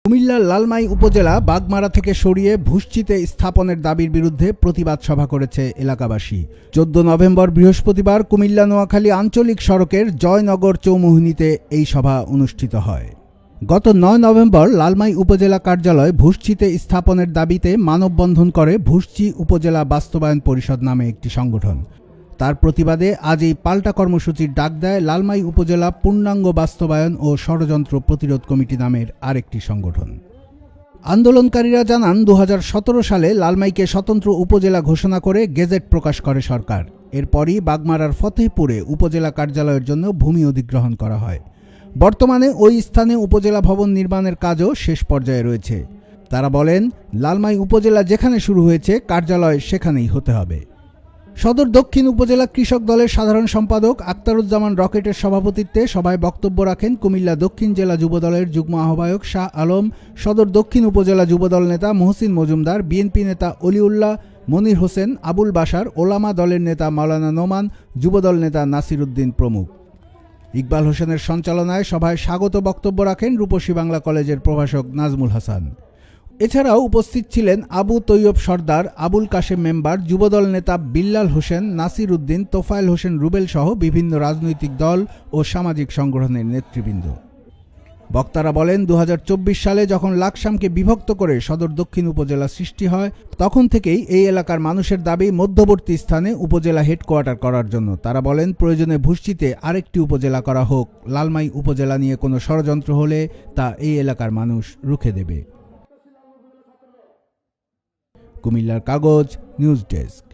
কুমিল্লার লালমাই উপজেলা বাগমারা থেকে সরিয়ে ভুসচিতে স্থাপনের দাবির বিরুদ্ধে প্রতিবাদ সভা করেছে এলাকাবাসী। 14 নভেম্বর বৃহস্পতিবার কুমিল্লা নোয়াখালী আঞ্চলিক সড়কের জয়নগর চৌমুহনীতে এই সভা অনুষ্ঠিত হয়। গত 9 নভেম্বর লালমাই উপজেলা কার্যালয় ভুসচিতে স্থাপনের দাবিতে মানববন্ধন করে ভুসচি উপজেলা বাস্তবায়ন পরিষদ নামে একটি সংগঠন। তার প্রতিবাদে আজ এই পাল্টা কর্মসূচির ডাক দেয় লালমাই উপজেলা পূর্ণাঙ্গ বাস্তবায়ন ও ষড়যন্ত্র প্রতিরোধ কমিটি নামের আরেকটি সংগঠন। আন্দোলনকারীরা জানান, 2017 সালে লালমাইকে স্বতন্ত্র উপজেলা ঘোষণা করে গেজেট প্রকাশ করে সরকার। এরপরই বাগমারার ফতেহপুরে উপজেলা কার্যালয়ের জন্য ভূমি অধিগ্রহণ করা হয়। বর্তমানে ওই স্থানে উপজেলা ভবন নির্মাণের কাজও শেষ পর্যায়ে রয়েছে। তারা বলেন, লালমাই উপজেলা যেখানে শুরু হয়েছে কার্যালয় সেখানেই হতে হবে। সদর দক্ষিণ উপজেলা কৃষক দলের সাধারণ সম্পাদক আক্তারুজ্জামান রকেটের সভাপতিত্বে সভায় বক্তব্য রাখেন কুমিল্লা দক্ষিণ জেলা যুবদলের যুগ্ম আহ্বায়ক শাহ আলম, সদর দক্ষিণ উপজেলা যুবদল নেতা মহসিন মজুমদার, বিএনপি নেতা অলিউল্লাহ, মনির হোসেন, আবুল বাশার, ওলামা দলের নেতা মাওলানা নোমান, যুবদল নেতা নাসির উদ্দিন প্রমুখ। ইকবাল হোসেনের সঞ্চালনায় সভায় স্বাগত বক্তব্য রাখেন রূপসী বাংলা কলেজের প্রভাষক নাজমুল হাসান। এছাড়াও উপস্থিত ছিলেন আবু তৈয়ব সর্দার, আবুল কাশেম মেম্বার, যুবদল নেতা বিল্লাল হোসেন, নাসির উদ্দিন, তোফায়েল হোসেন রুবেল সহ বিভিন্ন রাজনৈতিক দল ও সামাজিক সংগঠনের নেতৃবৃন্দ। বক্তারা বলেন, 2024 সালে যখন লাকসামকে বিভক্ত করে সদর দক্ষিণ উপজেলা সৃষ্টি হয়, তখন থেকেই এই এলাকার মানুষের দাবি মধ্যবর্তী স্থানে উপজেলা হেডকোয়ার্টার করার জন্য। তারা বলেন, প্রয়োজনে ভুসচিতে আরেকটি উপজেলা করা হোক। লালমাই উপজেলা নিয়ে কোনো ষড়যন্ত্র হলে তা এই এলাকার মানুষ রুখে দেবে। কুমিল্লার কাগজ নিউজ ডেস্ক।